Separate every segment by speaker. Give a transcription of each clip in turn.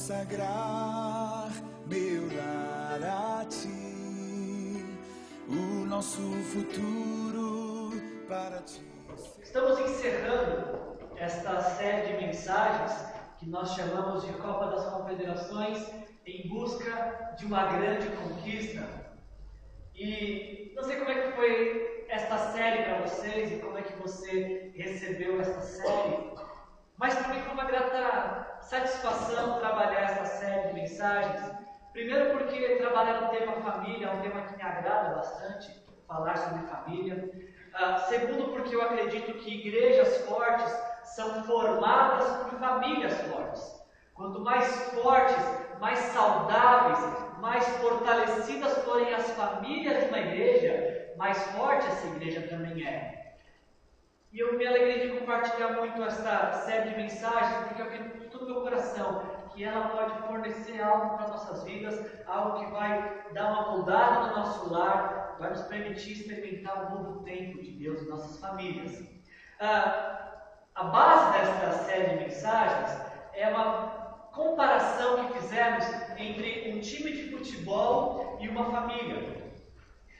Speaker 1: consagrar meu lar a ti, o nosso futuro para ti.
Speaker 2: Estamos encerrando esta série de mensagens que nós chamamos de Copa das Confederações em busca de uma grande conquista. E não sei como é que foi esta série para vocês e como é que você recebeu esta série, mas para mim foi uma grata satisfação trabalhar esta série de mensagens. Primeiro porque trabalhar no tema família é um tema que me agrada bastante, falar sobre família. Segundo porque eu acredito que igrejas fortes são formadas por famílias fortes. Quanto mais fortes, mais saudáveis, mais fortalecidas forem as famílias de uma igreja, mais forte essa igreja também é. E eu me alegrei de compartilhar muito esta série de mensagens, porque eu acredito de todo o meu coração que ela pode fornecer algo para nossas vidas, algo que vai dar uma mudada no nosso lar, vai nos permitir experimentar um novo tempo de Deus em nossas famílias. A base desta série de mensagens é uma comparação que fizemos entre um time de futebol e uma família.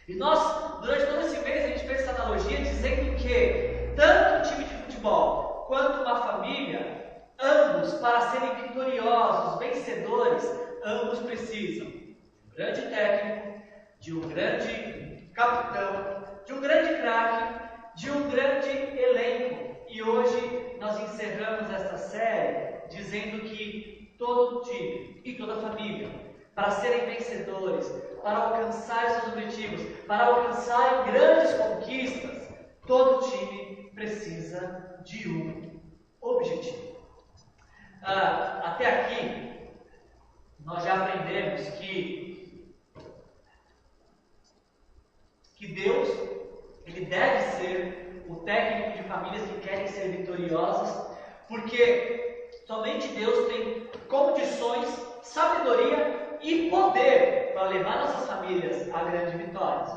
Speaker 2: E nós, durante todo esse mês, a gente fez essa analogia dizendo que tanto um time de futebol quanto uma família, ambos, para serem vitoriosos, vencedores, ambos precisam de um grande técnico, de um grande capitão, de um grande craque, de um grande elenco. E hoje nós encerramos esta série dizendo que todo time e toda família, para serem vencedores, para alcançar seus objetivos, para alcançarem grandes conquistas, todo time precisa de um objetivo. Até aqui, nós já aprendemos que Deus, Ele deve ser o técnico de famílias que querem ser vitoriosas, porque somente Deus tem condições, sabedoria e poder para levar nossas famílias a grandes vitórias.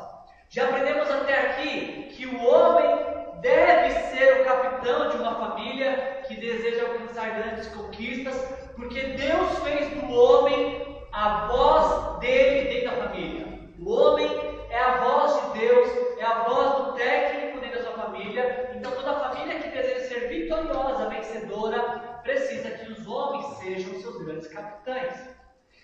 Speaker 2: Já aprendemos até aqui que o homem deve ser o capitão de uma família que deseja alcançar grandes conquistas, porque Deus fez do homem a voz dele dentro da família. O homem é a voz de Deus, é a voz do técnico dentro da sua família. Então toda família que deseja ser vitoriosa, vencedora, precisa que os homens sejam seus grandes capitães.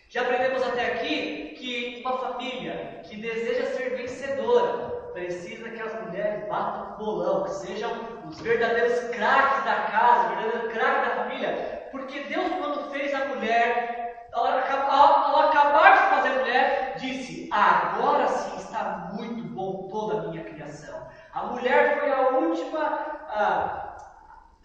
Speaker 2: Já aprendemos até aqui que uma família que deseja ser vencedora precisa que as mulheres batam bolão, que sejam os verdadeiros craques da casa, o verdadeiro craque da família, porque Deus, quando fez a mulher, ao acabar de fazer a mulher, disse: agora sim está muito bom toda a minha criação. A mulher foi a última,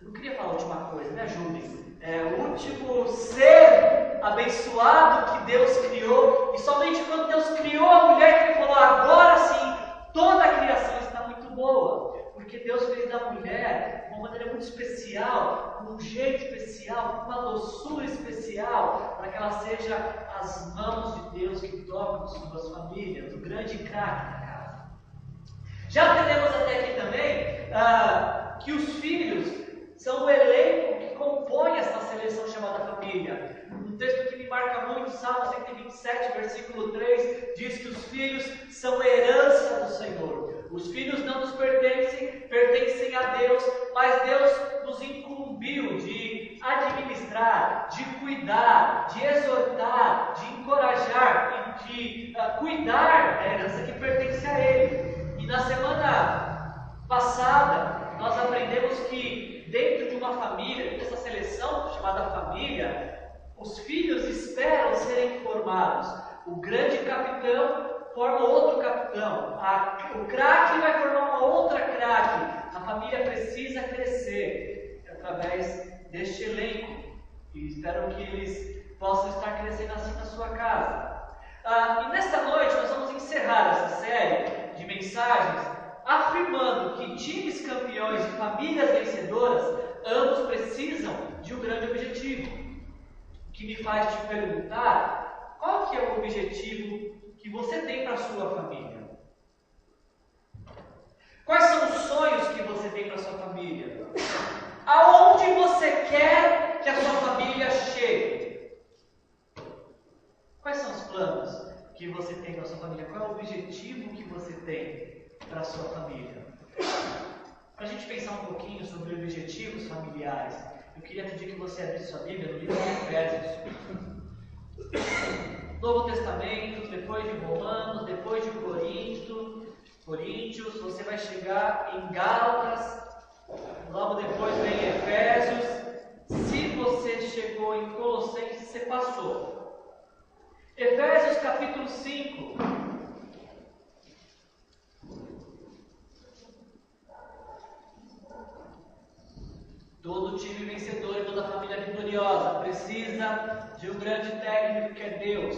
Speaker 2: eu não queria falar a última coisa, me ajudem. O último ser abençoado que Deus criou, e somente quando Deus criou a mulher que Ele falou: agora sim, toda a criação está muito boa, porque Deus fez da mulher de uma maneira muito especial, com um jeito especial, com uma doçura especial, para que ela seja as mãos de Deus que tocam suas famílias, o grande craque da casa. Já aprendemos até aqui também que os filhos são o elenco que compõe esta seleção chamada família. Um texto que me marca muito, Salmo 127, versículo 3, diz que os filhos são herança do Senhor. Os filhos não nos pertencem a Deus, mas Deus nos incumbiu de administrar, de cuidar, de exortar, de encorajar e de cuidar da herança que pertence a Ele. E na semana passada, nós aprendemos que dentro de uma família, dessa seleção chamada família, os filhos esperam serem formados. O grande capitão forma outro capitão. O craque vai formar uma outra craque. A família precisa crescer através deste elenco. E espero que eles possam estar crescendo assim na sua casa. E nesta noite nós vamos encerrar essa série de mensagens afirmando que times campeões e famílias vencedoras, ambos precisam de um grande objetivo. O que me faz te perguntar, qual que é o objetivo que você tem para a sua família? Quais são os sonhos que você tem para a sua família? Aonde você quer que a sua família chegue? Quais são os planos que você tem para a sua família? Qual é o objetivo que você tem para a sua família? Para a gente pensar um pouquinho sobre objetivos familiares, eu queria pedir que você abrisse sua Bíblia no livro de Efésios. Novo Testamento, depois de Romanos, depois de Coríntios, você vai chegar em Gálatas, logo depois vem Efésios. Se você chegou em Colossenses, você passou. Efésios capítulo 5. Todo time vencedor e toda família vitoriosa precisa de um grande técnico que é Deus,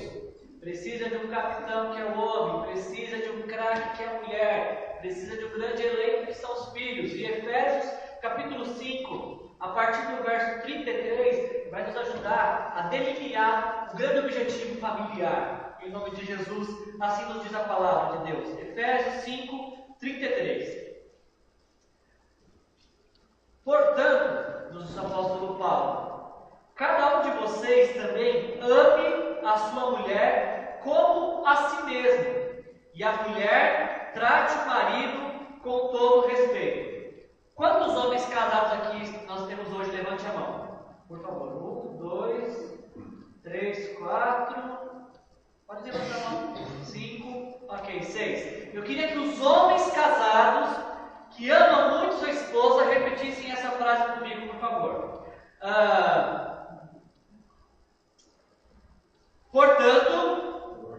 Speaker 2: precisa de um capitão que é o homem, precisa de um craque que é a mulher, precisa de um grande elenco que são os filhos. E Efésios capítulo 5, a partir do verso 33, vai nos ajudar a delinear o grande objetivo familiar. Em nome de Jesus, assim nos diz a palavra de Deus. Efésios 5, 33. Portanto, nos apóstolo Paulo, cada um de vocês também ame a sua mulher como a si mesmo, e a mulher trate o marido com todo respeito. Quantos homens casados aqui nós temos hoje? Levante a mão, por favor. 1, 2, 3, 4. Pode levantar a mão. 5, ok, 6. Eu queria que os homens casados que amam muito sua esposa repetissem essa frase comigo, por favor. Portanto,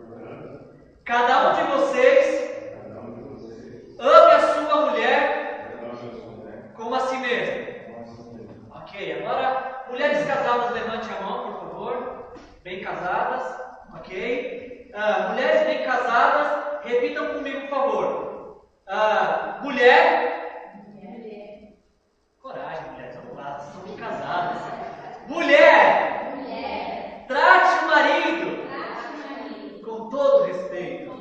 Speaker 2: cada um de vocês ame a sua mulher como a si mesmo. Ok, agora, mulheres casadas, levante a mão, por favor. Bem casadas, ok. Mulheres bem casadas, repitam comigo, por favor. Mulher. Coragem, mulheres, vamos lá, vocês são bem casadas. Mulher. Trate o marido com todo respeito.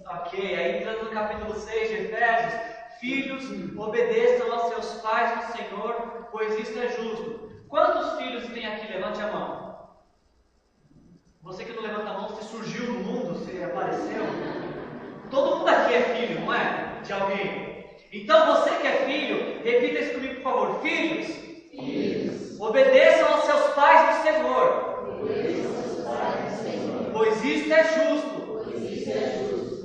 Speaker 2: Ok, aí entrando no capítulo 6 de Efésios. Filhos, obedeçam aos seus pais no Senhor, pois isso é justo. Quantos filhos tem aqui? Levante a mão. Você que não levanta a mão, você surgiu no mundo, você apareceu. Todo mundo aqui é filho, não é? De alguém. Então você que é filho, repita isso comigo, por favor. Filhos, obedeçam aos seus pais no Senhor, pois isso é justo.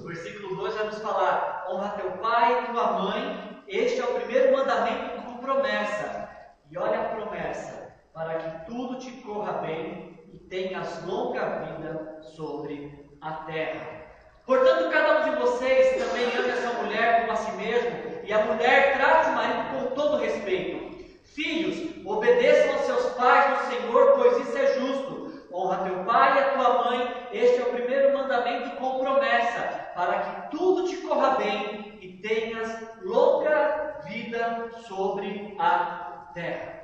Speaker 2: O versículo 2 vai nos falar: honra teu pai e tua mãe. Este é o primeiro mandamento com promessa. E olha a promessa: para que tudo te corra bem e tenhas longa vida sobre a terra. Portanto, cada um de vocês também ame a sua mulher como a si mesmo, e a mulher trate o marido com todo respeito. Filhos, obedeçam aos seus pais no Senhor, pois isso é justo. Honra teu pai e a tua mãe. Este é o primeiro mandamento com promessa, para que tudo te corra bem e tenhas longa vida sobre a terra.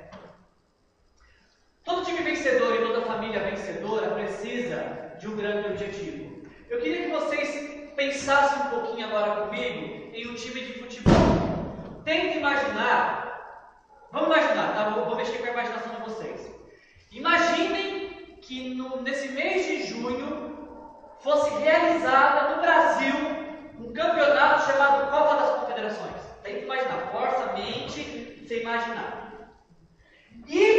Speaker 2: Todo time vencedor e toda família vencedora precisa de um grande objetivo. Eu queria que vocês pensassem um pouquinho agora comigo em um time de futebol. Tente imaginar, vamos imaginar, tá? Vou mexer com a imaginação de vocês. Imaginem que nesse mês de junho fosse realizada no Brasil um campeonato chamado Copa das Confederações. Tente imaginar, força a mente, você imaginar. E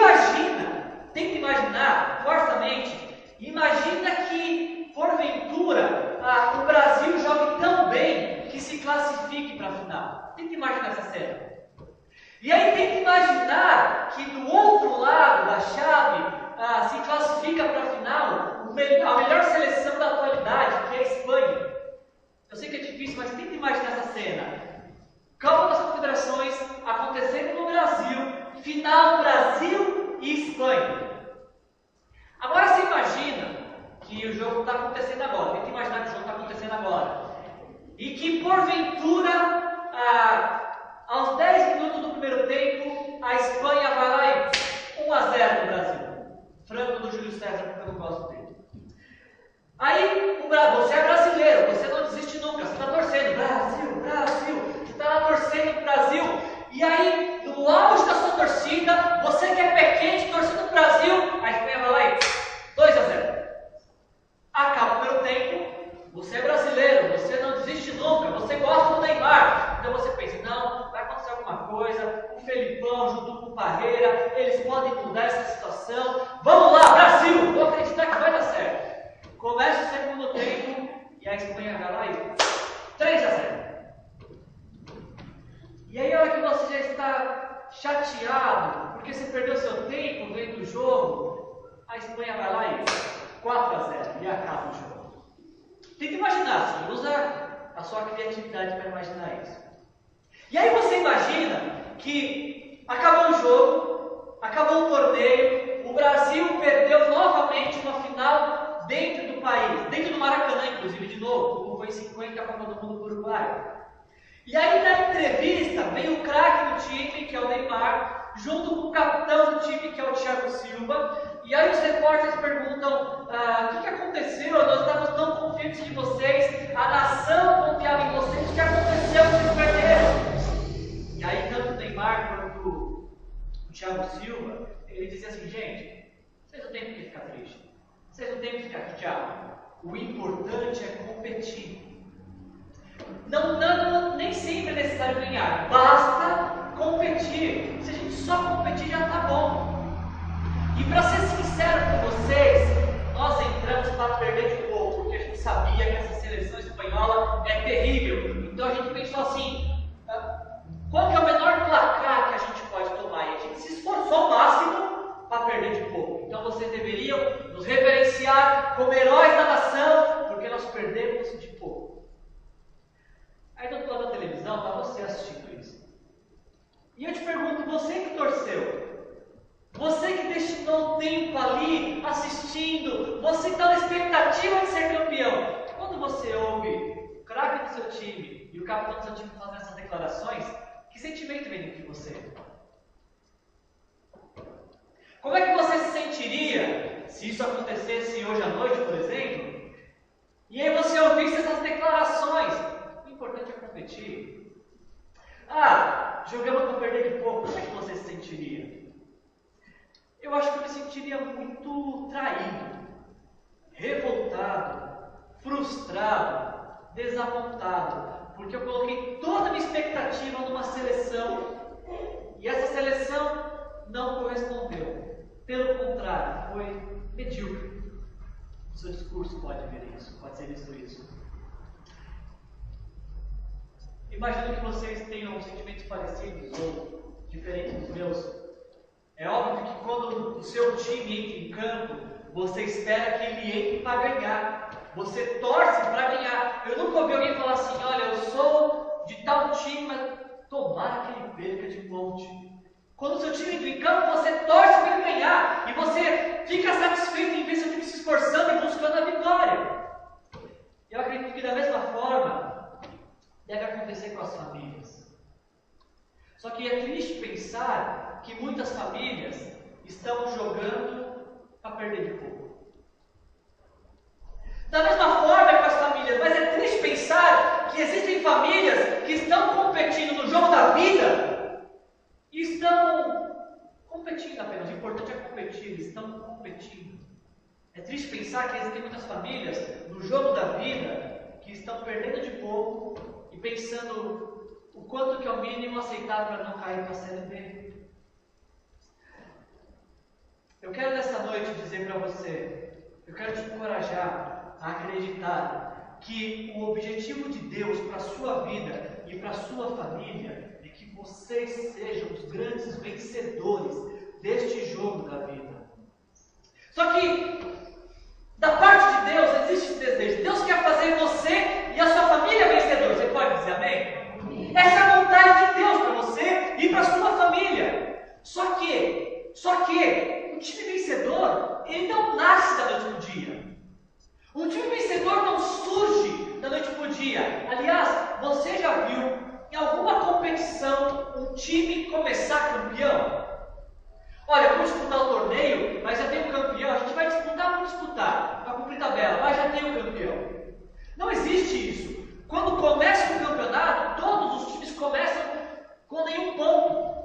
Speaker 2: tente imaginar, força a mente, imagina que porventura, o Brasil jogue tão bem que se classifique para a final. Tenta imaginar essa cena. E aí tenta imaginar que do outro lado da chave se classifica para a final a melhor seleção da atualidade, que é a Espanha. Eu sei que é difícil, mas tenta imaginar essa cena. Copa das Confederações acontecendo no Brasil, final Brasil e Espanha. Agora você imagina que o jogo está acontecendo agora. Tenta imaginar que o jogo está acontecendo agora. E que porventura, aos 10 minutos do primeiro tempo, a Espanha vai lá e 1-0 no Brasil. Franco do Júlio César, porque eu não gosto dele. Aí, você é brasileiro, você não desiste nunca, você está torcendo, Brasil, você está lá torcendo pro Brasil. E aí, no auge da sua torcida, você que é pé quente, torcendo pro Brasil, a Espanha vai lá e 2-0. A a Espanha vai lá e 3-0. E aí a hora que você já está chateado, porque você perdeu seu tempo vendo o jogo, a Espanha vai lá e 4-0 e acaba o jogo. Tenta imaginar assim, usa a sua criatividade para imaginar isso. E aí você imagina que acabou o jogo, acabou o torneio, o Brasil perdeu novamente uma final dentro do país, dentro do Maracanã, inclusive, de novo, como foi em 50 a Copa do Mundo do Uruguai. E aí na entrevista vem o craque do time, que é o Neymar, junto com o capitão do time, que é o Thiago Silva, e aí os repórteres perguntam, o que aconteceu? Nós estávamos tão confiantes de vocês, a nação confiava em vocês, o que aconteceu? Vocês perderam. E aí tanto o Neymar quanto o Thiago Silva, ele dizia assim, gente, vocês não têm por que ficar tristes, vocês não têm por que ficar chateados, o importante é competir. Nem sempre é necessário ganhar, basta competir. Se a gente só competir já está bom. E para ser sincero com vocês, nós entramos para perder de pouco, porque a gente sabia que essa seleção espanhola é terrível. Então a gente pensou assim, qual que é o menor placar que a gente pode tomar? E a gente se esforçou ao máximo para perder de pouco. Então vocês deveriam nos reverenciar como heróis da nação, porque nós perdemos de pouco. Aí do outro lado da televisão está você assistindo isso. E eu te pergunto, você que torceu, você que destinou tempo ali assistindo, você que está na expectativa de ser campeão, quando você ouve o craque do seu time e o capitão do seu time fazendo essas declarações, que sentimento vem dentro de você? Como é que você se sentiria se isso acontecesse hoje à noite, por exemplo, e aí você ouvisse essas declarações? O importante é competir. Jogamos para perder de pouco. Como é que você se sentiria? Eu acho que eu me sentiria muito traído, revoltado, frustrado, desapontado, porque eu coloquei toda a minha expectativa numa seleção e essa seleção não correspondeu. Pelo contrário, foi medíocre. O seu discurso pode ver isso, pode ser visto isso. Imagino que vocês tenham sentimentos parecidos ou diferentes dos meus. É óbvio que quando o seu time entra em campo, você espera que ele entre para ganhar. Você torce para ganhar. Eu nunca ouvi alguém falar assim, olha, eu sou de tal time, mas tomara que ele perca de monte. Quando o seu time entra em campo, você torce para ele ganhar. E você fica satisfeito em ver seu time se esforçando e buscando a vitória. Eu acredito que da mesma forma deve acontecer com as famílias. Só que é triste pensar que muitas famílias estão jogando para perder de pouco. Da mesma forma com as famílias, mas é triste pensar que existem famílias que estão competindo no jogo da vida e estão competindo apenas. O importante é competir, eles estão competindo. É triste pensar que existem muitas famílias no jogo da vida que estão perdendo de pouco e pensando o quanto que é o mínimo aceitável para não cair para a Série B. Eu quero nessa noite dizer para você, eu quero te encorajar a acreditar que o objetivo de Deus para a sua vida e para a sua família é que vocês sejam os grandes vencedores deste jogo da vida. Só que da parte de Deus existe esse desejo. Deus quer fazer você e a sua família vencedor. Você pode dizer amém? Essa é a vontade de Deus para você e para a sua família. Só que o time vencedor, ele não nasce da noite para o dia. O time vencedor não surge da noite para o dia. Aliás, você já viu em alguma competição um time começar campeão? Olha, vamos disputar o torneio, mas já tem um campeão. A gente vai disputar, vamos disputar, para cumprir tabela, mas já tem um campeão. Não existe isso. Quando começa o campeonato, todos os times começam com nenhum ponto.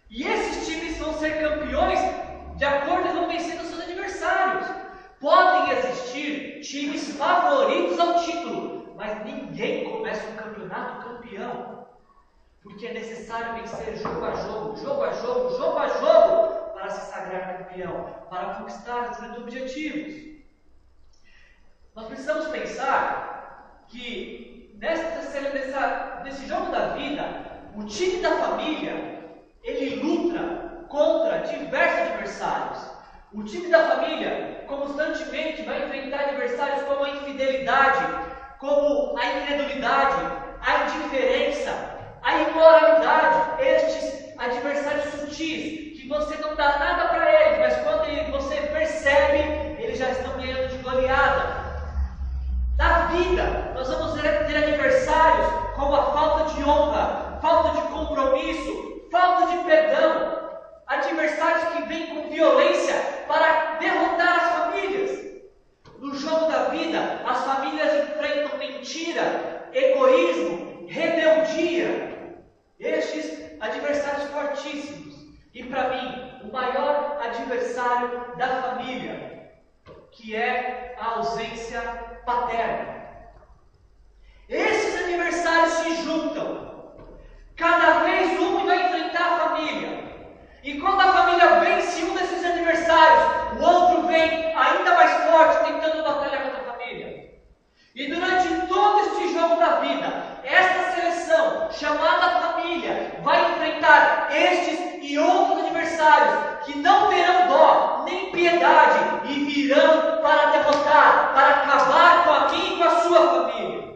Speaker 2: E esses times vão ser campeões de acordo com vencendo seus adversários. Podem existir times favoritos ao título, mas ninguém começa um campeonato campeão. Porque é necessário vencer jogo a jogo, jogo a jogo, jogo a jogo, para se sagrar campeão, para conquistar os grandes objetivos. Nós precisamos pensar que nesse jogo da vida, o time da família, ele luta contra diversos adversários. O time da família constantemente vai enfrentar adversários como a infidelidade, como a incredulidade, a indiferença, a imoralidade. Estes adversários sutis, que você não dá nada para eles, mas quando você percebe, eles já estão ganhando de goleada. Na vida, nós vamos ter adversários como a falta de honra, falta de compromisso, falta de perdão. Adversários que vêm com violência para derrotar as famílias. No jogo da vida, as famílias enfrentam mentira, egoísmo, rebeldia. Estes adversários fortíssimos. E para mim, o maior adversário da família, que é a ausência paterna. Esses adversários se juntam. Cada vez um vai enfrentar a família. E quando a família vence um desses adversários, o outro vem ainda mais forte, tentando batalhar contra a família. E durante todo este jogo da vida, esta seleção, chamada família, vai enfrentar estes e outros adversários que não terão dó, nem piedade, e virão para derrotar, para acabar com a minha e com a sua família.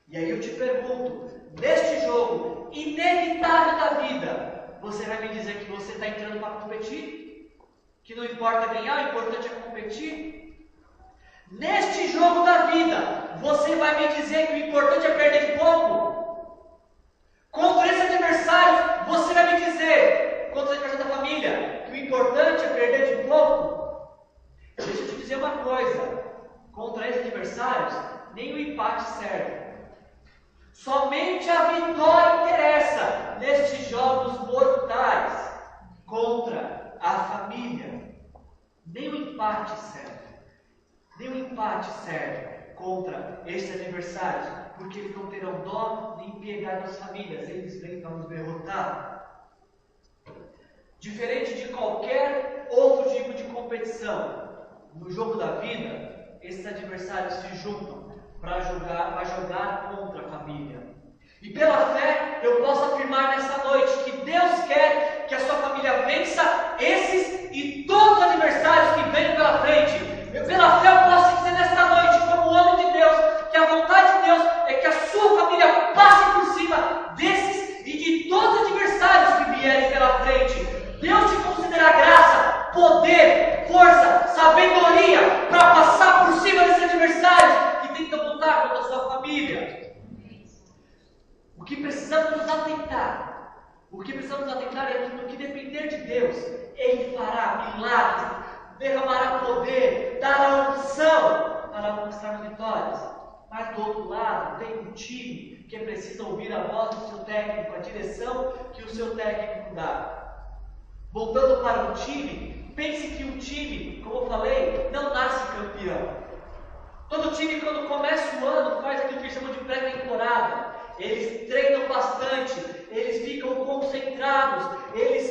Speaker 2: E aí eu te pergunto, neste jogo inevitável da vida, você vai me dizer que você está entrando para competir? Que não importa ganhar, o importante é competir? Neste jogo da vida, você vai me dizer que o importante é perder de pouco? Contra esse adversário, você vai me dizer, contra o adversário da família, que o importante é perder de pouco? Deixa eu te dizer uma coisa, contra esses adversários, nem o empate serve. Somente a vitória interessa nestes jogos mortais contra a família. Nem o empate serve. Nem o empate serve contra estes adversários, porque eles não terão dó nem piedade das famílias. Eles vêm para nos derrotar. Diferente de qualquer outro tipo de competição, no jogo da vida, esses adversários se juntam para jogar contra a família. E pela fé, eu posso afirmar nessa noite que Deus quer que a sua família vença esses e todos os adversários que vêm pela frente. Pela fé, eu posso dizer nesta noite, como homem de Deus, que a vontade de Deus é que a sua família passe por cima desses e de todos os adversários que vierem pela frente. Deus te concederá graça, poder, força, sabedoria para passar por cima desses adversários tentam lutar contra a sua família. O que precisamos nos atentar? O que precisamos nos atentar é que no que depender de Deus, Ele fará milagres, derramará poder, dará unção para conquistar vitórias. Mas do outro lado, tem um time que precisa ouvir a voz do seu técnico, a direção que o seu técnico dá. Voltando para o time, pense que um time, como eu falei, não nasce campeão. Todo time, quando começa o ano, faz aquilo que chamam de pré-temporada. Eles treinam bastante, eles ficam concentrados, eles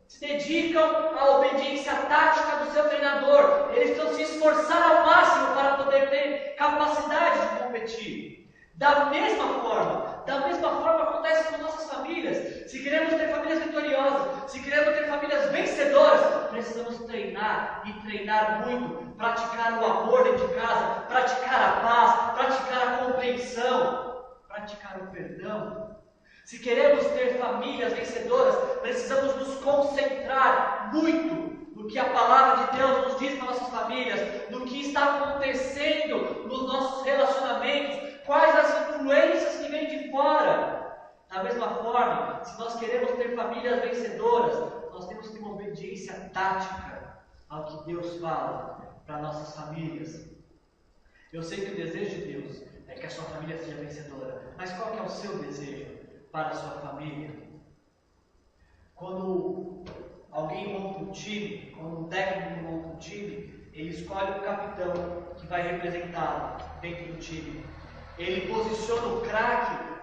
Speaker 2: se dedicam à obediência tática do seu treinador. Eles precisam se esforçar ao máximo para poder ter capacidade de competir. Da mesma forma acontece com nossas famílias. Se queremos ter famílias vitoriosas, se queremos ter famílias vencedoras, precisamos treinar e treinar muito, praticar o amor dentro de casa, praticar a paz, praticar a compreensão, praticar o perdão. Se queremos ter famílias vencedoras, precisamos nos concentrar muito no que a palavra de Deus nos diz para nossas famílias, no que está acontecendo nos nossos relacionamentos, quais as influências que vêm de fora. Da mesma forma, se nós queremos ter famílias vencedoras, nós temos que ter uma obediência tática ao que Deus fala para nossas famílias. Eu sei que o desejo de Deus é que a sua família seja vencedora, mas qual que é o seu desejo para a sua família? Quando alguém monta um time, quando um técnico monta um time, ele escolhe um capitão que vai representá-lo dentro do time. Ele posiciona o craque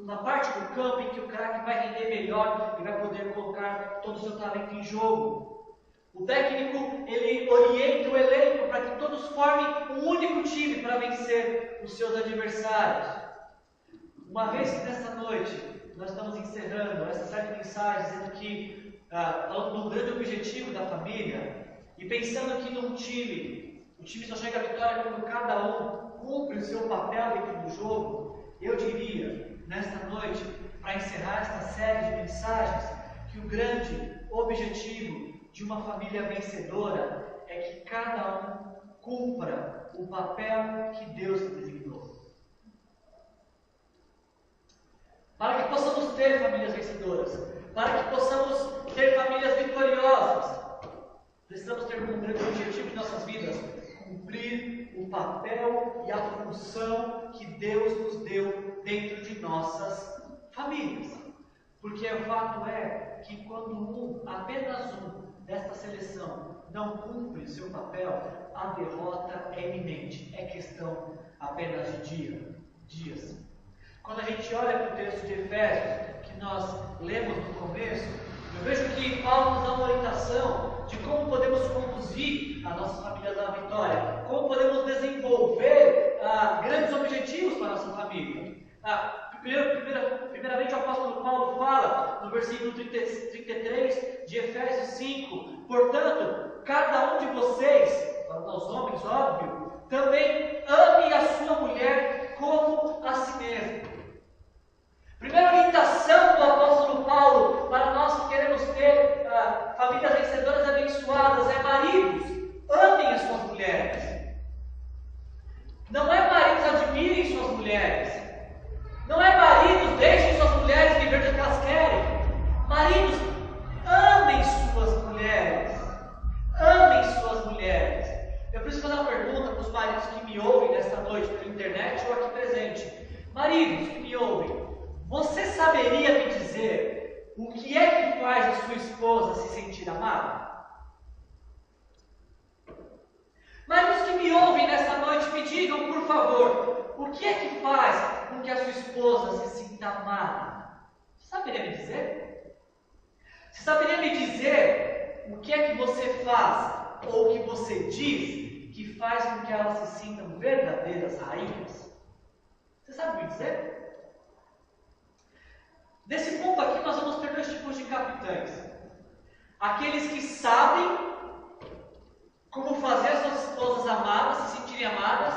Speaker 2: na parte do campo em que o craque vai render melhor e vai poder colocar todo o seu talento em jogo. O técnico, ele orienta o elenco para que todos formem um único time, para vencer os seus adversários. Uma vez que nessa noite nós estamos encerrando essa série de mensagens dizendo que, falando do grande objetivo da família, e pensando que num time, o time só chega à vitória quando cada um cumpre o seu papel dentro do jogo, eu diria, nesta noite, para encerrar esta série de mensagens, que o grande objetivo de uma família vencedora é que cada um cumpra o papel que Deus designou. Para que possamos ter famílias vencedoras, para que possamos ter famílias vitoriosas, precisamos ter como grande objetivo de nossas vidas cumprir o papel e a função que Deus nos deu dentro de nossas famílias. Porque o fato é que quando apenas um desta seleção não cumpre seu papel, a derrota é iminente, é questão apenas de dias. Quando a gente olha para o texto de Efésios, que nós lemos no começo, eu vejo que Paulo nos dá uma orientação de como podemos conduzir as nossas famílias à vitória, como podemos desenvolver grandes objetivos para a nossa família. Primeiramente, o apóstolo Paulo fala, no versículo 33 de Efésios 5, portanto, cada um de vocês, falando aos homens, óbvio, também ame a sua mulher como a si mesmo. Primeira orientação do apóstolo Paulo para nós que queremos ter famílias vencedoras abençoadas é: maridos, amem as suas mulheres. Não é maridos, admirem suas mulheres. Não é maridos, deixem suas mulheres viver do que elas querem. Maridos, amem suas mulheres. Amem suas mulheres. Eu preciso fazer uma pergunta para os maridos que me ouvem nesta noite pela internet ou aqui presente. Maridos que me ouvem, você saberia me dizer o que é que faz a sua esposa se sentir amada? Maridos que me ouvem nesta noite, me digam, por favor, o que é que faz com que a sua esposa se sinta amada? Você saberia me dizer? Você saberia me dizer o que é que você faz ou o que você diz que faz com que elas se sintam verdadeiras rainhas? Você sabe me dizer? Nesse ponto aqui nós vamos ter dois tipos de capitães. Aqueles que sabem como fazer as suas esposas amadas, se sentirem amadas,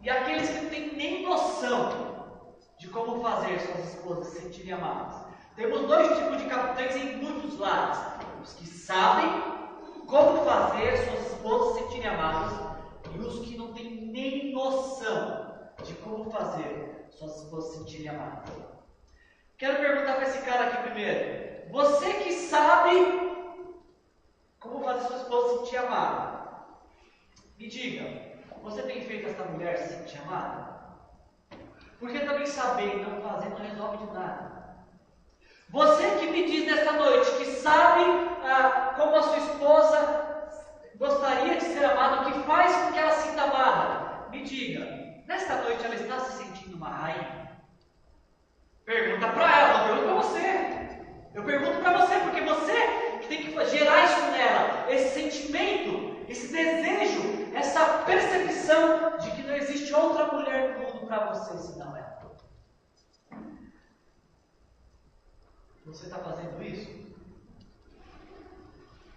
Speaker 2: e aqueles que não têm nem noção de como fazer suas esposas se sentirem amadas. Temos dois tipos de capitães em muitos lados: os que sabem como fazer suas esposas se sentirem amadas e os que não têm nem noção de como fazer suas esposas se sentirem amadas. Quero perguntar para esse cara aqui primeiro: você que sabe como fazer sua esposa se sentir amada, me diga, você tem feito essa mulher se sentir amada? Porque também saber e não fazer não resolve de nada. Você que me diz nesta noite que sabe como a sua esposa gostaria de ser amada, o que faz com que ela se sinta amada, me diga, nesta noite ela está se sentindo uma rainha? Pergunta para ela, não pergunto para você. Eu pergunto para você, porque você que tem que gerar isso nela, esse sentimento, esse desejo, essa percepção de que não existe outra mulher no mundo para você senão ela. Você está fazendo isso?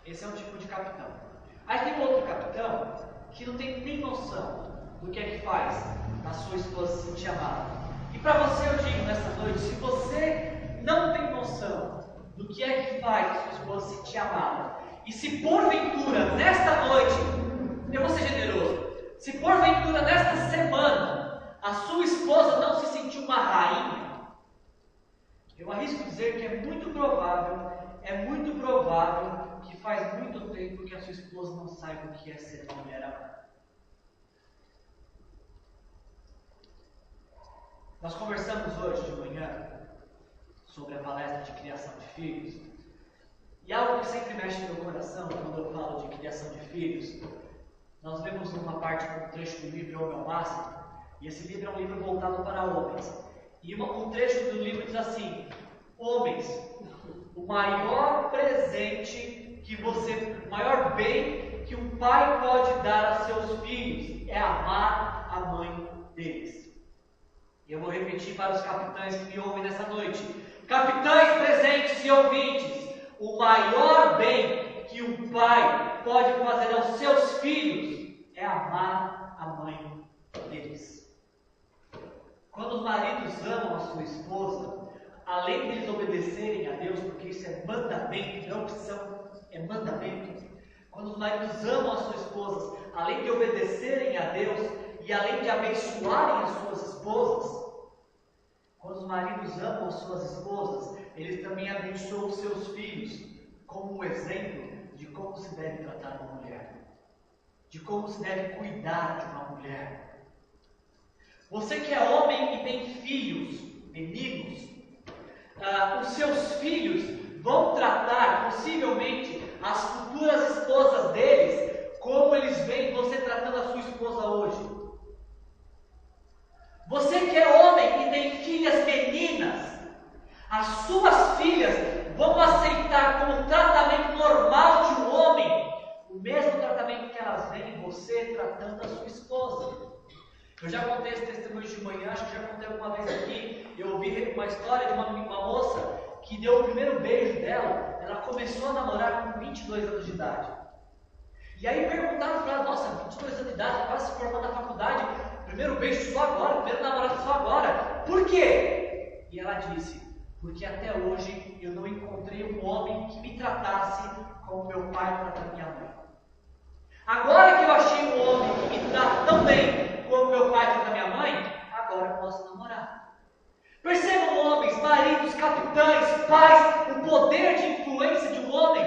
Speaker 2: Esse é um tipo de capitão. Aí tem outro capitão que não tem nem noção do que é que faz a sua esposa se sentir amada. E para você eu digo nesta noite, se você não tem noção do que é que faz a sua esposa se sentir amada, e se porventura nesta noite, eu vou ser generoso, se porventura nesta semana a sua esposa não se sentiu uma rainha, eu arrisco dizer que é muito provável que faz muito tempo que a sua esposa não saiba o que é ser uma mulher amada. Nós conversamos hoje de manhã sobre a palestra de criação de filhos, e algo que sempre mexe no meu coração quando eu falo de criação de filhos, nós lemos uma parte, um trecho do livro Homem ao Máximo, e esse livro é um livro voltado para homens, e um trecho do livro diz assim: homens, o maior presente que o maior bem que um pai pode dar a seus filhos é amar a mãe repetir para os capitães que me ouvem nessa noite. Capitães presentes e ouvintes, o maior bem que um pai pode fazer aos seus filhos é amar a mãe deles. Quando os maridos amam a sua esposa, além de eles obedecerem a Deus, porque isso é mandamento, não é opção, é mandamento. Quando os maridos amam as suas esposas, além de obedecerem a Deus e além de abençoarem as suas esposas, quando os maridos amam as suas esposas, eles também abençoam os seus filhos, como um exemplo de como se deve tratar uma mulher, de como se deve cuidar de uma mulher. Você que é homem e tem filhos, meninos, os seus filhos vão tratar, possivelmente, as futuras esposas deles, como eles veem você tratando a sua esposa hoje. Você que é homem e tem filhas meninas, as suas filhas vão aceitar como tratamento normal de um homem o mesmo tratamento que elas veem em você tratando a sua esposa. Eu já contei esse testemunho de manhã, acho que já contei alguma vez aqui. Eu ouvi uma história de uma moça que deu o primeiro beijo dela. Ela começou a namorar com 22 anos de idade. E aí perguntaram para ela: nossa, 22 anos de idade, quase se formando na faculdade, primeiro beijo só agora, primeiro namorado só agora. Por quê? E ela disse: porque até hoje eu não encontrei um homem que me tratasse como meu pai trata minha mãe. Agora que eu achei um homem que me trata tão bem como meu pai trata minha mãe, agora eu posso namorar. Percebam, homens, maridos, capitães, pais, o poder de influência de um homem.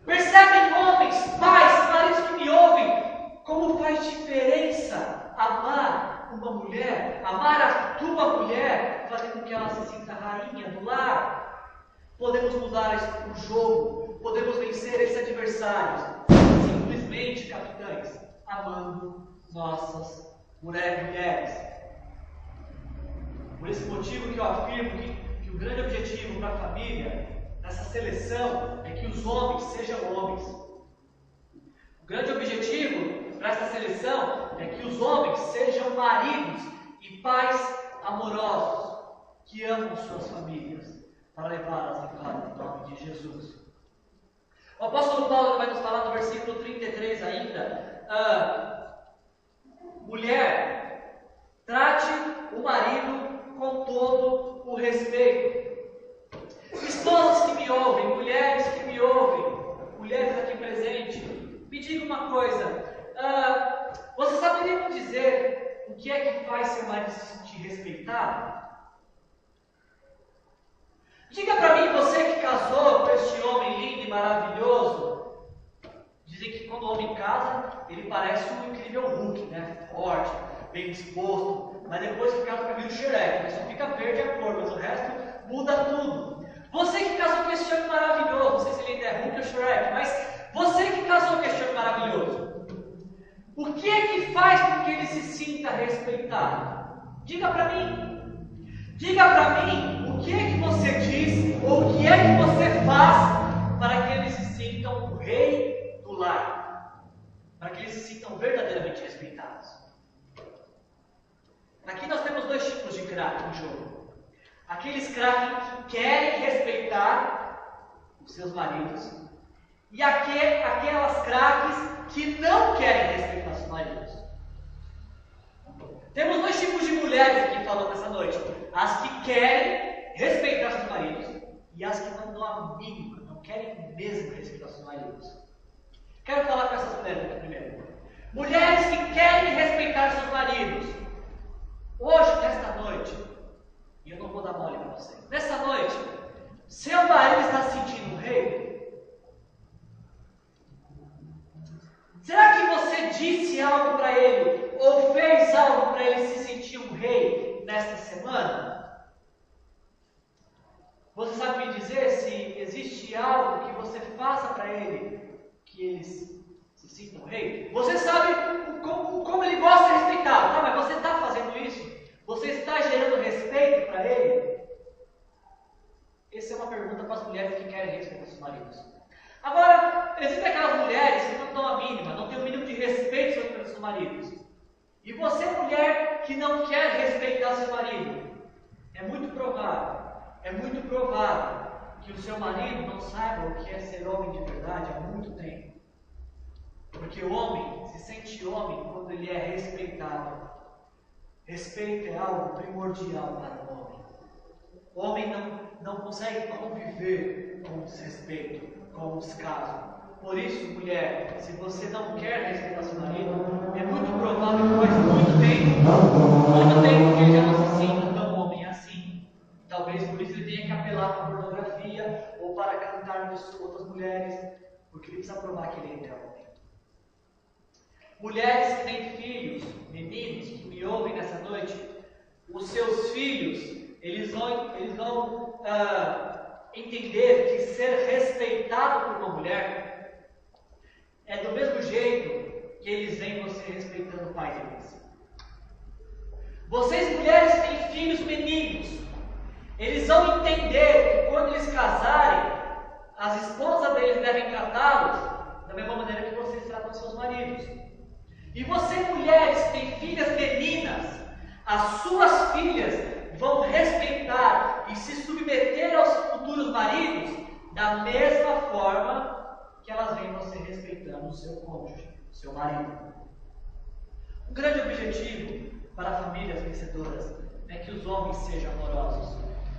Speaker 2: Percebem, homens, pais, maridos que me ouvem, como faz diferença amar uma mulher, amar a tua mulher, fazendo com que ela se sinta rainha do lar. Podemos mudar o jogo, podemos vencer esses adversários, simplesmente, capitães, amando nossas mulheres. Por esse motivo que eu afirmo que o grande objetivo para a família, nessa seleção, é que os homens sejam homens. O grande objetivo para essa seleção é que os homens sejam maridos e pais amorosos, que amam suas famílias, para levá-las em glória em nome de Jesus. O apóstolo Paulo vai nos falar no versículo 33 ainda: mulher, trate o marido com todo o respeito. Esposas que me ouvem, mulheres que me ouvem, mulheres aqui presentes, me diga uma coisa: você saberia me dizer o que é que faz seu marido se sentir respeitado? Diga para mim, você que casou com este homem lindo e maravilhoso. Dizem que quando o homem casa, ele parece um incrível Hulk, né? Forte, bem disposto. Mas depois que casa, fica vira o Shrek, só fica verde a cor, mas o resto muda tudo. Você que casou com este homem maravilhoso, não sei se ele ainda é Hulk ou Shrek, mas você que casou com este homem maravilhoso, o que é que faz com que ele se sinta respeitado? Diga para mim. Diga para mim o que é que você diz ou o que é que você faz para que eles se sintam o rei do lar, para que eles se sintam verdadeiramente respeitados. Aqui nós temos dois tipos de craque no jogo: aqueles craques que querem respeitar os seus maridos e aquelas craques que não querem respeitar seus maridos. Temos dois tipos de mulheres aqui falando essa noite: as que querem respeitar seus maridos e as que não dão a mínima, não querem mesmo respeitar seus maridos. Quero falar com essas mulheres aqui primeiro. Mulheres que querem respeitar seus maridos. Hoje, nesta noite, e eu não vou dar mole para você, nessa noite, seu marido está se sentindo um rei? Será que você disse algo para ele, ou fez algo para ele se sentir um rei nesta semana? Você sabe me dizer se existe algo que você faça para ele, que ele se sinta um rei? Você sabe como ele gosta de respeitar, tá? Mas você está fazendo isso? Você está gerando respeito para ele? Essa é uma pergunta para as mulheres que querem respeitar seus maridos. Agora, existem aquelas mulheres que não dão a mínima, não têm o mínimo de respeito pelos seus maridos. E você, mulher, que não quer respeitar seu marido, é muito provável que o seu marido não saiba o que é ser homem de verdade há muito tempo. Porque o homem se sente homem quando ele é respeitado. Respeito é algo primordial para o homem. O homem não consegue conviver com desrespeito, com descaso. Por isso, mulher, se você não quer respeitar seu marido, é muito provável que faz muito tempo que ele já não se sinta tão homem assim. Talvez por isso ele tenha que apelar para a pornografia ou para cantar outras mulheres, porque ele precisa provar que ele é homem. Mulheres que têm filhos, meninos que me ouvem nessa noite, os seus filhos, eles vão entender que ser respeitado por uma mulher é do mesmo jeito que eles veem você respeitando o pai deles. Vocês mulheres que têm filhos meninos, eles vão entender que quando eles casarem, as esposas deles devem tratá-los da mesma maneira que vocês tratam seus maridos. E vocês mulheres que têm filhas meninas, as suas filhas vão respeitar e se submeter aos futuros maridos da mesma forma que elas veem você respeitando o seu cônjuge, o seu marido. Um grande objetivo para famílias vencedoras é que os homens sejam amorosos,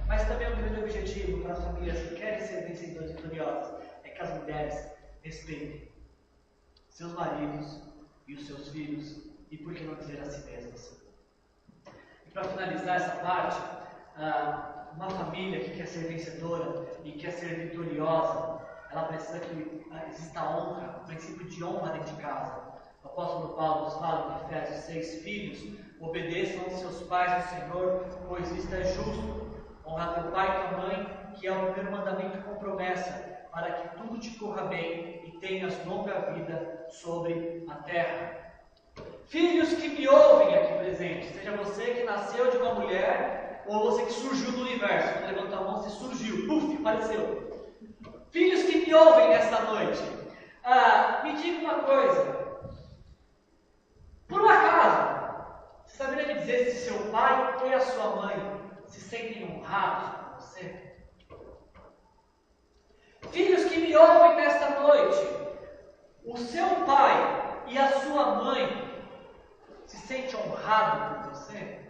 Speaker 2: mas também um grande objetivo para famílias que querem ser vencedoras e vitoriosas é que as mulheres respeitem seus maridos e os seus filhos, e por que não dizer a si mesmas. E para finalizar essa parte, uma família que quer ser vencedora e quer ser vitoriosa, ela precisa que exista honra, o princípio de honra dentro de casa. O apóstolo Paulo nos fala em Efésios 6, filhos, obedeçam aos seus pais no Senhor, pois isto é justo. Honra teu pai e tua mãe, que é o primeiro mandamento com promessa, para que tudo te corra bem e tenhas longa vida sobre a terra. Filhos que me ouvem aqui presentes, seja você que nasceu de uma mulher, ou você que surgiu do universo, que levantou a mão, você surgiu, puf, apareceu. Filhos que me ouvem nesta noite, me diga uma coisa. Por um acaso, você saberia me dizer se seu pai e a sua mãe se sentem honrados por você? Filhos que me ouvem nesta noite, o seu pai e a sua mãe se sente honrado por você?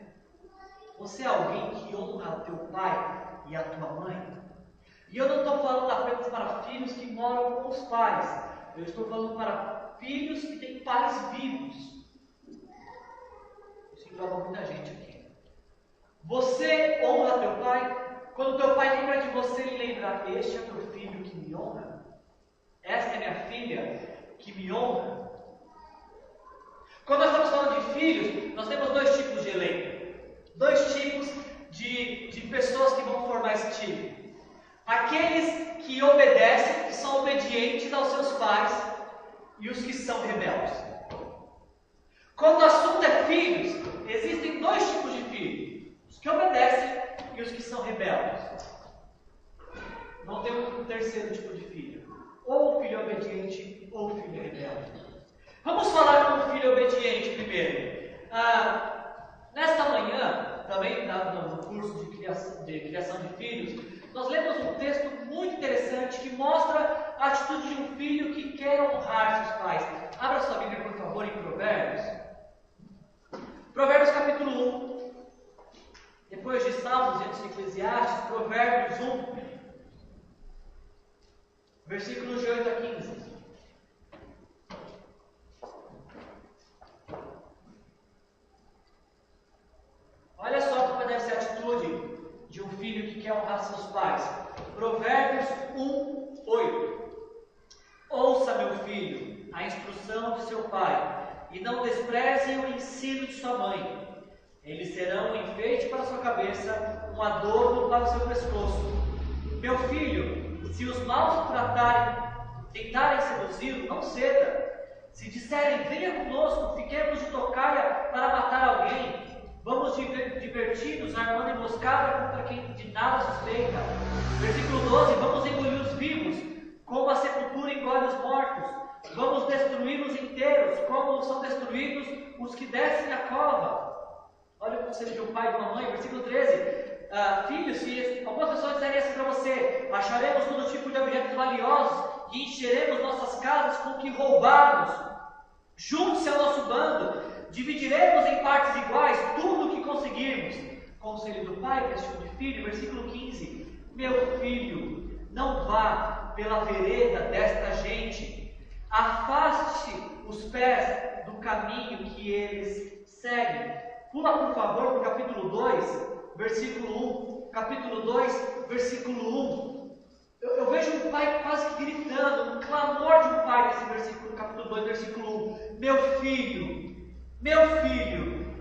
Speaker 2: Você é alguém que honra teu pai e a tua mãe? E eu não estou falando apenas para filhos que moram com os pais. Eu estou falando para filhos que têm pais vivos. Isso engloba muita gente aqui. Você honra teu pai? Quando teu pai lembra de você, ele lembra: este é teu filho que me honra? Esta é minha filha que me honra? Quando nós estamos falando de filhos, nós temos dois tipos de elenco. Dois tipos de pessoas que vão formar esse time. Aqueles que obedecem, que são obedientes aos seus pais, e os que são rebeldes. Quando o assunto é filhos, existem dois tipos de filhos: os que obedecem e os que são rebeldes. Não tem um terceiro tipo de filho: ou o filho obediente ou o filho rebelde. Vamos falar com o filho obediente primeiro. Nesta manhã, também no curso de criação de filhos, nós lemos um texto muito interessante que mostra a atitude de um filho que quer honrar seus pais. Abra sua Bíblia, por favor, em Provérbios. Provérbios capítulo 1. Depois de Salmos e antes de Eclesiastes, Provérbios 1, versículos de 8 a 15. Olha só como deve ser a atitude de um filho que quer honrar seus pais. Provérbios 1, 8. Ouça, meu filho, a instrução de seu pai, e não despreze o ensino de sua mãe. Eles serão um enfeite para sua cabeça, um adorno para o seu pescoço. Meu filho, se os maus tentarem seduzi-lo, não ceda. Se disserem: venha conosco, fiquemos de tocaia para matar alguém, vamos divertir-nos armando emboscada contra quem de nada suspeita. Versículo 12: vamos engolir os vivos, como a sepultura engole os mortos. Vamos destruí-los inteiros, como são destruídos os que descem a cova. conselho de um pai e de uma mãe, versículo 13. Filhos, se algumas pessoas disserem assim para você, acharemos todo tipo de objetos valiosos e encheremos nossas casas com o que roubarmos. Junte-se ao nosso bando, dividiremos em partes iguais tudo o que conseguirmos. Conselho do pai, castigo de filho, versículo 15. Meu filho, não vá pela vereda desta gente, afaste os pés do caminho que eles seguem. Pula, por favor, para o capítulo 2, versículo 1. Capítulo 2, versículo 1. Eu vejo um pai quase que gritando, um clamor de um pai nesse versículo, capítulo 2, versículo 1. Meu filho,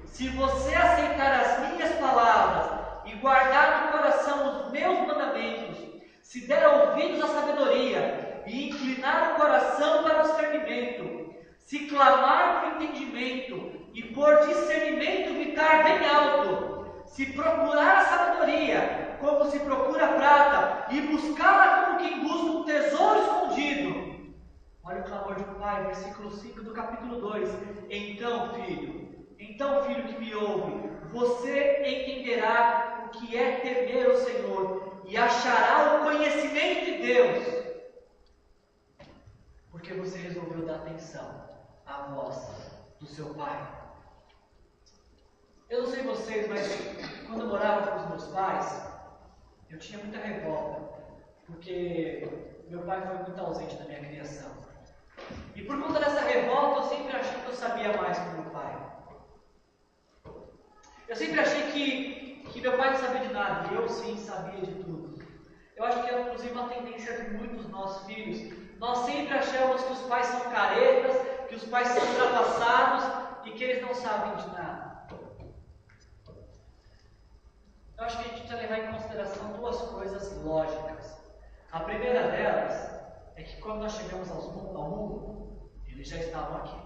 Speaker 2: se você aceitar as minhas palavras e guardar no coração os meus mandamentos, se der ouvidos à sabedoria e inclinar o coração para o discernimento, se clamar por entendimento e por discernimento gritar bem alto, se procurar a sabedoria como se procura a prata e buscá-la como quem busca um tesouro escondido. Olha o clamor de um pai, versículo 5 do capítulo 2. Então, filho que me ouve, você entenderá o que é temer o Senhor e achará o conhecimento de Deus, porque você resolveu dar atenção à voz do seu pai. Eu não sei vocês, mas quando eu morava com os meus pais, eu tinha muita revolta, porque meu pai foi muito ausente da minha criação. E por conta dessa revolta, eu sempre achei que eu sabia mais que meu pai. Eu sempre achei que meu pai não sabia de nada, e eu sim sabia de tudo. Eu acho que é inclusive uma tendência de muitos nossos filhos. Nós sempre achamos que os pais são caretas, que os pais são ultrapassados e que eles não sabem de nada. Eu acho que a gente precisa levar em consideração duas coisas lógicas. A primeira delas é que quando nós chegamos ao mundo, eles já estavam aqui.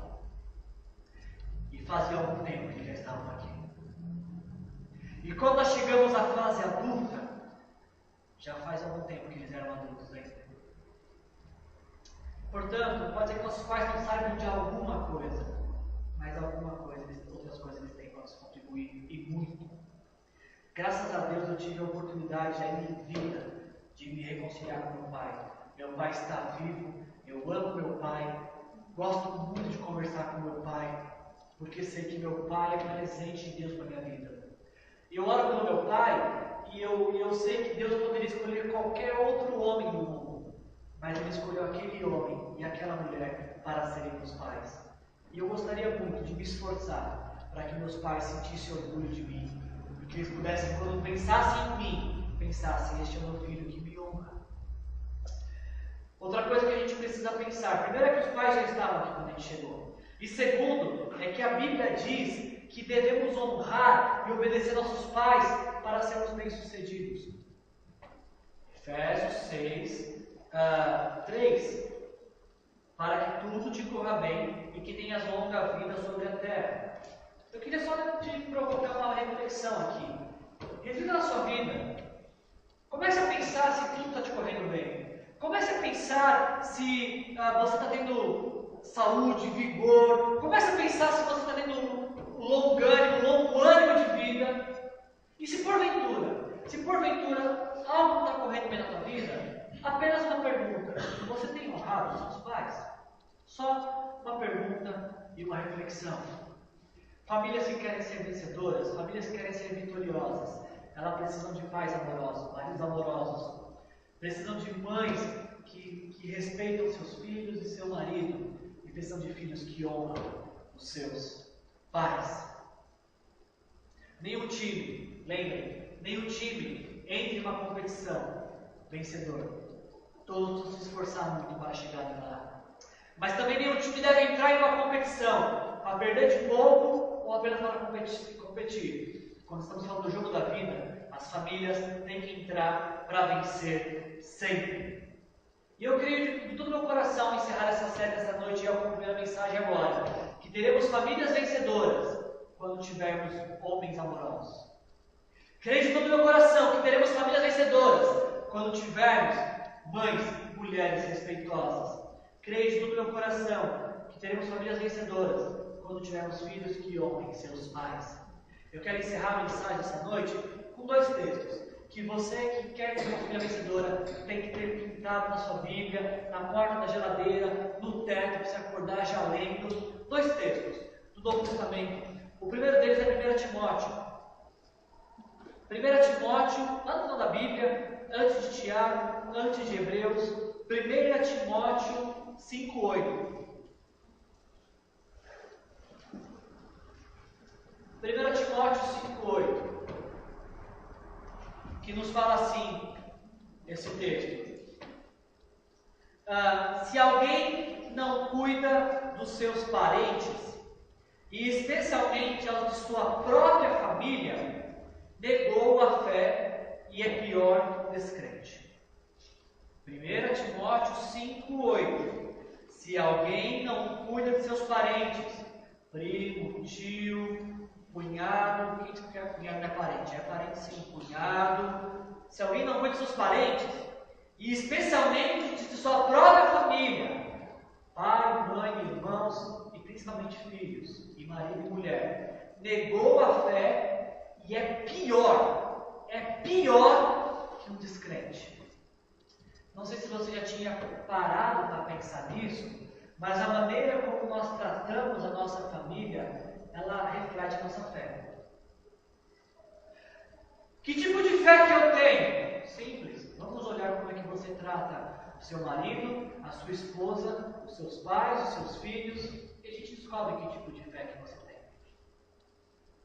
Speaker 2: E fazia algum tempo que eles já estavam aqui. E quando nós chegamos à fase adulta, já faz algum tempo que eles eram adultos ainda. Portanto, pode ser que nossos pais não saibam de alguma coisa, mas alguma coisa, outras coisas eles têm para nos contribuir, e muito. Graças a Deus eu tive a oportunidade já em vida de me reconciliar com meu pai. Meu pai está vivo, eu amo meu pai, gosto muito de conversar com meu pai, porque sei que meu pai é presente em Deus para a minha vida. Eu oro pelo meu pai e eu sei que Deus poderia escolher qualquer outro homem no mundo, mas Ele escolheu aquele homem e aquela mulher para serem meus pais. E eu gostaria muito de me esforçar para que meus pais sentissem orgulho de mim, e que eles pudessem, quando pensassem em mim, pensassem: este é o meu filho que me honra. Outra coisa que a gente precisa pensar, primeiro é que os pais já estavam aqui quando a gente chegou. E segundo, é que a Bíblia diz que devemos honrar e obedecer nossos pais para sermos bem-sucedidos. Efésios 6, 3. Para que tudo te corra bem e que tenhas longa vida sobre a terra. Eu queria só te provocar uma reflexão aqui. Reflita na sua vida. Comece a pensar se tudo está te correndo bem. Comece a pensar se você está tendo saúde, vigor. Comece a pensar se você está tendo longo ânimo de vida. E se porventura algo não está correndo bem na tua vida, apenas uma pergunta: você tem honrado os seus pais? Só uma pergunta e uma reflexão. Famílias que querem ser vencedoras, famílias que querem ser vitoriosas, elas precisam de pais amorosos, maridos amorosos, precisam de mães que respeitam seus filhos e seu marido, e precisam de filhos que honram os seus pais. Nenhum time, lembrem, nenhum time entra em uma competição vencedor. Todos precisam se esforçar muito para chegar lá. Mas também nenhum time deve entrar em uma competição para perder de pouco ou apenas para competir. Quando estamos falando do jogo da vida, as famílias têm que entrar para vencer sempre. E eu creio de todo o meu coração encerrar essa série essa noite e ao concluir a mensagem agora, que teremos famílias vencedoras quando tivermos homens amorosos. Creio de todo o meu coração que teremos famílias vencedoras quando tivermos mães e mulheres respeitosas. Creio de todo o meu coração que teremos famílias vencedoras quando tivermos filhos que honrem seus pais. Eu quero encerrar a mensagem essa noite com 2 textos que você que quer ter uma família vencedora tem que ter pintado na sua Bíblia, na porta da geladeira, no teto, para você acordar já lendo. 2 textos do Novo Testamento. O primeiro deles é 1 Timóteo. 1 Timóteo, antes da Bíblia, antes de Tiago, antes de Hebreus. 1 Timóteo 5,8. 1 Timóteo 5,8, que nos fala assim, esse texto. Se alguém não cuida dos seus parentes, e especialmente aos de sua própria família, negou a fé e é pior que um descrente. 1 Timóteo 5,8. Se alguém não cuida de seus parentes, primo, tio, cunhado, cunhado não é parente? É parente sim, cunhado. Se alguém não cuida de seus parentes, e especialmente de sua própria família, pai, mãe, irmãos e principalmente filhos, e marido e mulher, negou a fé e é pior que um descrente. Não sei se você já tinha parado para pensar nisso, mas a maneira como nós tratamos a nossa família, ela reflete a nossa fé. Que tipo de fé que eu tenho? Simples. Vamos olhar como é que você trata o seu marido, a sua esposa, os seus pais, os seus filhos, e a gente descobre que tipo de fé que você tem.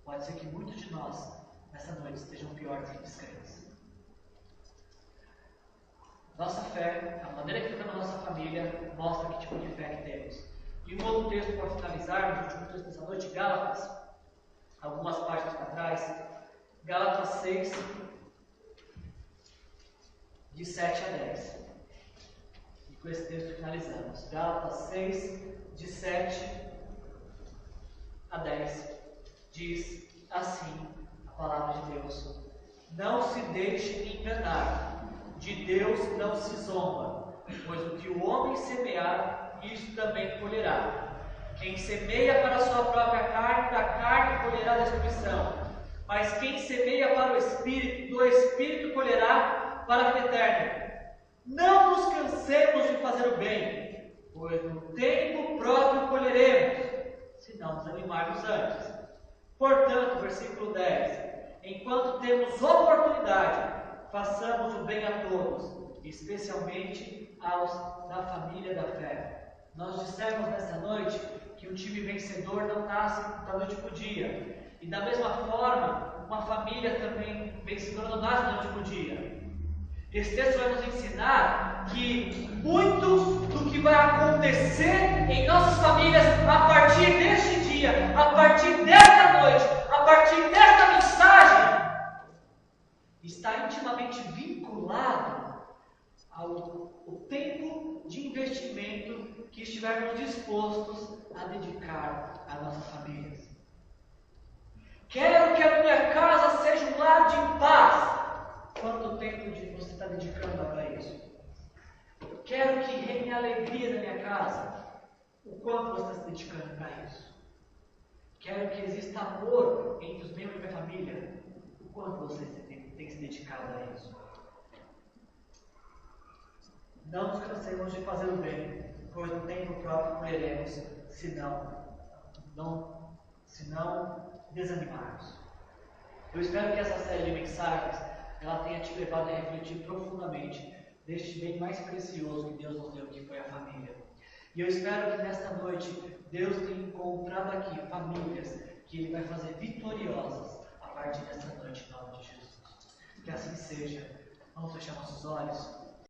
Speaker 2: Pode ser que muitos de nós, nessa noite, estejam piores que descrentes. Nossa fé, a maneira que tratamos a nossa família, mostra que tipo de fé que temos. E um outro texto para finalizar, no último texto dessa noite, Gálatas, algumas páginas para trás, Gálatas 6, de 7 a 10. E com esse texto finalizamos. Gálatas 6, de 7 a 10, diz assim a palavra de Deus: não se deixe enganar, de Deus não se zomba, pois o que o homem semear, isso também colherá. Quem semeia para a sua própria carne, da carne colherá destruição. Mas quem semeia para o Espírito, do Espírito colherá para a vida eterna. Não nos cansemos de fazer o bem, pois no tempo próprio colheremos, se não desanimarmos antes. Portanto, versículo 10, enquanto temos oportunidade, façamos o bem a todos, especialmente aos da família da fé. Nós dissemos nessa noite que um time vencedor não nasce da noite para o dia. E da mesma forma, uma família também vencedora não nasce da noite para o dia. Esse texto vai nos ensinar que muito do que vai acontecer em nossas famílias a partir deste dia, a partir desta noite, a partir desta mensagem, está intimamente vinculado ao tempo de investimento que estivermos dispostos a dedicar às nossas famílias. Quero que a minha casa seja um lar de paz. Quanto tempo você está dedicando para isso? Eu quero que reine a alegria na minha casa. O quanto você está se dedicando para isso? Quero que exista amor entre os membros da minha família. O quanto você tem se dedicado a isso? Não nos cansemos de fazer o bem, pois no tempo próprio colheremos, se não desanimarmos. Eu espero que essa série de mensagens ela tenha te levado a refletir profundamente deste bem mais precioso que Deus nos deu, que foi a família. E eu espero que nesta noite Deus tenha encontrado aqui famílias que Ele vai fazer vitoriosas a partir desta noite, em nome de Jesus. Que assim seja. Vamos fechar nossos olhos.